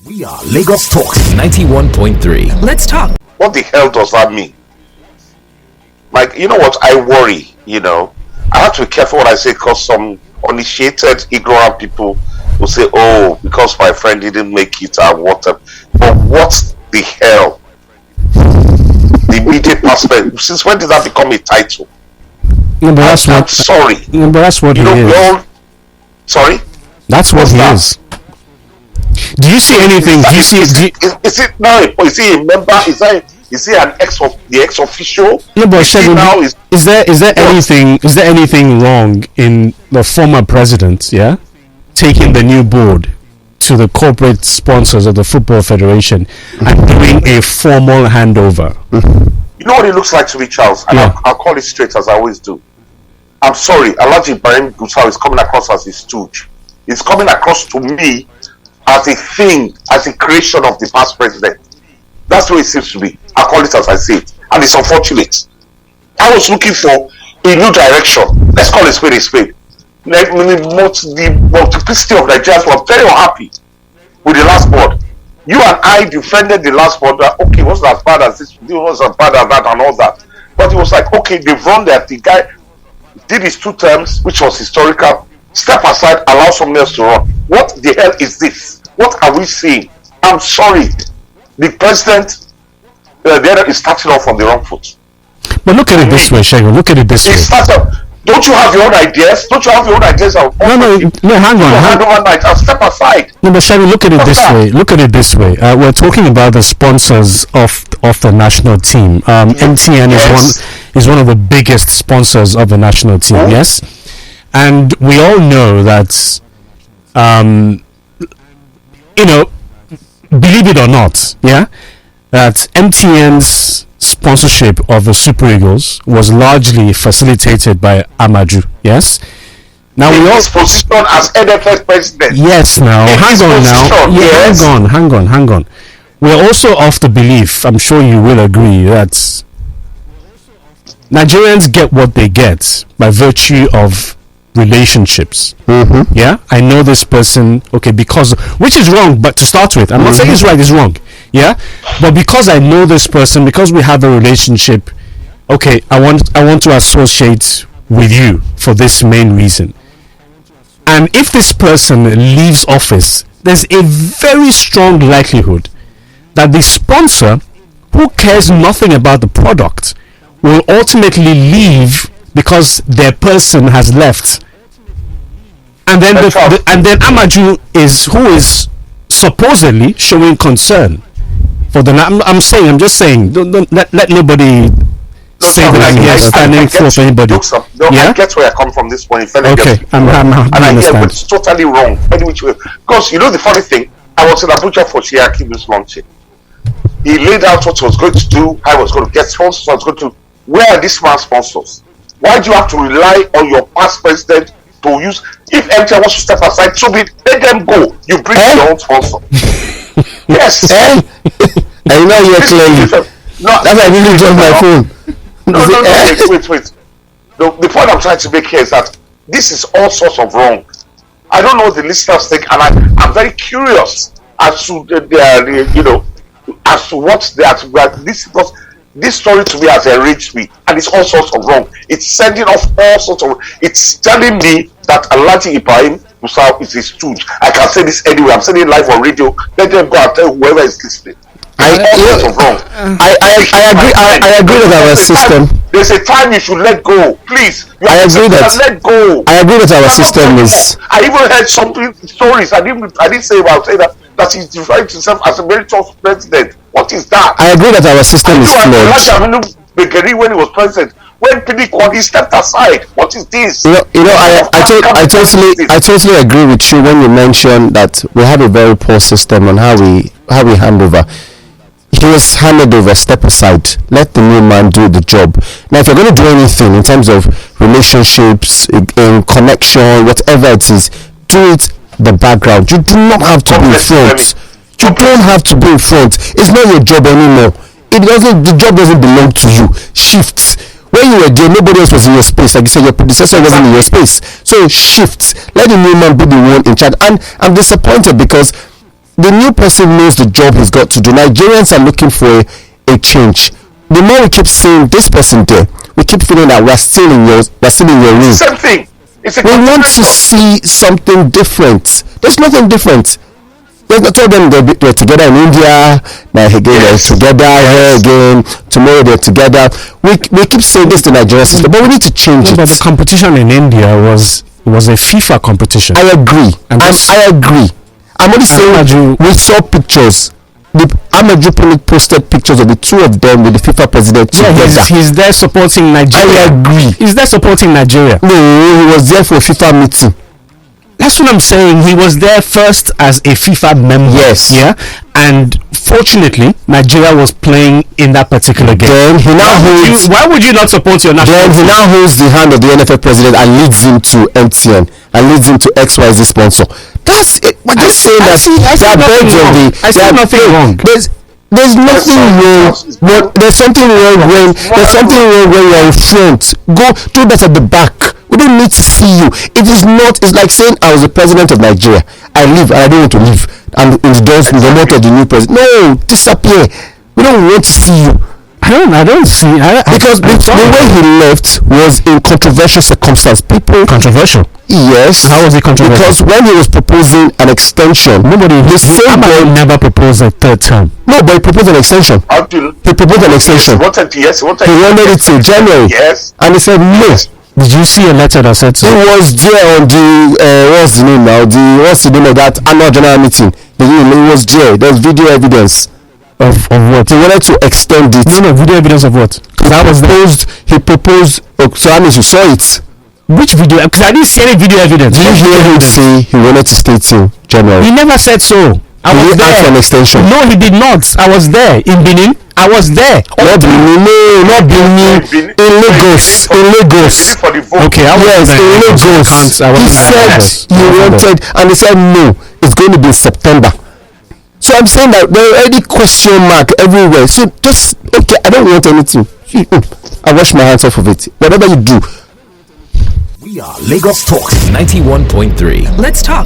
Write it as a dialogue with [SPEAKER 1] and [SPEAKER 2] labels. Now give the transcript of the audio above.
[SPEAKER 1] We are Lagos Talks 91.3.
[SPEAKER 2] Let's talk.
[SPEAKER 3] What the hell does that mean? Like, you know what? I worry, I have to be careful what I say because some uninitiated, ignorant people will say, oh, because my friend didn't make it or whatever. But what the hell? The immediate prospect. Since when did that become a title?
[SPEAKER 4] No, but
[SPEAKER 3] I'm sorry.
[SPEAKER 4] No, but that's what he is.
[SPEAKER 3] Sorry?
[SPEAKER 4] That's what he is. Do you see anything?
[SPEAKER 3] Is it now? Is he a member? Is he an ex official?
[SPEAKER 4] No, but Shegun, is there anything wrong in the former president, taking the new board to the corporate sponsors of the Football Federation and doing a formal handover?
[SPEAKER 3] You know what it looks like to me, Charles? And I'll call it straight as I always do. I'm sorry, Alhaji Ibrahim Gusau is coming across as a stooge. It's coming across to me as a thing, as a creation of the past president. That's what it seems to be. I call it as I say it. And it's unfortunate. I was looking for a new direction. Let's call it spade a spade. The multiplicity of Nigerians were very unhappy with the last board. You and I defended the last board that, okay, it wasn't as bad as this, it wasn't as bad as that and all that. But it was like, okay, they've run that. The guy did his 2 terms, which was historical. Step aside, allow someone else to run. What the hell is this? What are we seeing? I'm sorry. The president, is starting off on the wrong foot.
[SPEAKER 4] But look at it this way, Shegun. Look at it this way.
[SPEAKER 3] Don't you have your own ideas? Don't you have your own ideas?
[SPEAKER 4] No, hang on.
[SPEAKER 3] Step aside.
[SPEAKER 4] No, but Shegun, look at it this way. Look at it this way. We're talking about the sponsors of the national team. MTN is one of the biggest sponsors of the national team. Yes, and we all know that. Believe it or not, that MTN's sponsorship of the Super Eagles was largely facilitated by Amaju. Yes. Now we all
[SPEAKER 3] position as NFF President.
[SPEAKER 4] Yes. Now hang on. Now yes. Hang on. We're also of the belief, I'm sure you will agree, that Nigerians get what they get by virtue of relationships. I know this person, okay, because, which is wrong, but to start with, I'm not saying it's right, it's wrong, but because I know this person, because we have a relationship, okay, I want to associate with you for this main reason. And if this person leaves office, there's a very strong likelihood that the sponsor, who cares nothing about the product, will ultimately leave because their person has left. And then Amaju is supposedly showing concern for the. I'm just saying. Don't let nobody say that I'm here standing for anybody.
[SPEAKER 3] I get where I come from this point.
[SPEAKER 4] Okay, I
[SPEAKER 3] understand. But it's totally wrong. Because the funny thing, I was in Abuja for Shiakibu's launching. He laid out what he was going to do. I was going to get sponsors. I was going to. Where are these man's sponsors? Why do you have to rely on your past president to use? If MTN wants to step aside, so let them go. You bring your own sponsor. Yes.
[SPEAKER 4] I know you're clearly.
[SPEAKER 3] No,
[SPEAKER 4] that's why I didn't drop my phone.
[SPEAKER 3] Wait. The point I'm trying to make here is that this is all sorts of wrong. I don't know what the listeners think, and I'm very curious as to as to what this story to me has enraged me, and it's all sorts of wrong. It's sending off all sorts of. It's telling me that Alhaji Ibrahim Gusau is a stooge. I can say this anyway. I'm saying it live on radio. Let them go and tell whoever is listening. I
[SPEAKER 4] agree with our system.
[SPEAKER 3] There's a time you should let go. Please.
[SPEAKER 4] I agree that our system is.
[SPEAKER 3] I even heard some stories. I didn't say about that he's referring to himself as a very tough president. What is that?
[SPEAKER 4] I agree that our system is flawed.
[SPEAKER 3] When he was president, when Pinnick won, he stepped aside. What is this?
[SPEAKER 4] I totally agree with you when you mention that we have a very poor system on how we hand over. He was handed over, step aside, let the new man do the job. Now, if you're going to do anything in terms of relationships, in connection, whatever it is, do it the background. You do not have to be in front. You don't have to be in front. It's not your job anymore. The job doesn't belong to you. Shifts. When you were there, nobody else was in your space. Like you said, your predecessor wasn't in your space. So shifts. Let the new man be the one in charge. And I'm disappointed because
[SPEAKER 2] the new person knows the job he's got to do. Nigerians are looking for a change. The more we keep seeing this person there, we keep feeling that we're still in your room.
[SPEAKER 3] Same thing.
[SPEAKER 2] We want to see something different. There's nothing different. There's not told them they're together in India, now again they're together here again, tomorrow they're together. We keep saying this to Nigerian system, but we need to change it.
[SPEAKER 4] But the competition in India was a FIFA competition.
[SPEAKER 2] I agree. I agree. I'm only saying we saw pictures. Amaju Pinnick posted pictures of the two of them with the FIFA president together.
[SPEAKER 4] He's there supporting Nigeria.
[SPEAKER 2] I agree.
[SPEAKER 4] He's there supporting Nigeria.
[SPEAKER 2] No, he was there for a FIFA meeting.
[SPEAKER 4] That's what I'm saying. He was there first as a FIFA member.
[SPEAKER 2] Yes.
[SPEAKER 4] Yeah. And fortunately, Nigeria was playing in that particular game.
[SPEAKER 2] Then he now holds.
[SPEAKER 4] Why would you not support your national team?
[SPEAKER 2] Then he now holds the hand of the NFF president and leads him to MTN and leads him to XYZ sponsor. That's it. We're just saying that
[SPEAKER 4] I see nothing wrong.
[SPEAKER 2] There's nothing wrong. There's something wrong when you're in front. Go do that at the back. We don't need to see you. It is not. It's like saying I was the president of Nigeria. I leave and I don't want to leave. I'm endorsing the motto of the new president. No, disappear. We don't want to see you.
[SPEAKER 4] I don't see.
[SPEAKER 2] Because the way he left was in controversial circumstance.
[SPEAKER 4] Controversial.
[SPEAKER 2] Yes.
[SPEAKER 4] How was it controversial?
[SPEAKER 2] Because when he was proposing an extension, the same boy
[SPEAKER 4] never proposed a third term.
[SPEAKER 2] No, but he proposed an extension. He proposed an extension. He wanted it till January.
[SPEAKER 3] Yes.
[SPEAKER 2] And he said no.
[SPEAKER 4] Did you see a letter that said so?
[SPEAKER 2] He was there on the what's the name now? What's the name of that annual general meeting? He was there. There's video evidence.
[SPEAKER 4] Of what?
[SPEAKER 2] He wanted to extend it.
[SPEAKER 4] No, video evidence of what?
[SPEAKER 2] He proposed. So that means you saw it.
[SPEAKER 4] Which video? Because I didn't see any video evidence.
[SPEAKER 2] Did you hear him say he wanted to stay till January?
[SPEAKER 4] He never said so. I was there.
[SPEAKER 2] Ask for an extension.
[SPEAKER 4] No, he did not. I was there in Benin. I was there.
[SPEAKER 2] Not Benin. In Lagos.
[SPEAKER 4] Okay, I was
[SPEAKER 2] in Lagos. He said he wanted, and he said no. It's going to be in September. So I'm saying that there are already question mark everywhere. So just okay, I don't want anything. I wash my hands off of it. Whatever you do.
[SPEAKER 1] We are Lagos Talks 91.3.
[SPEAKER 5] Let's talk.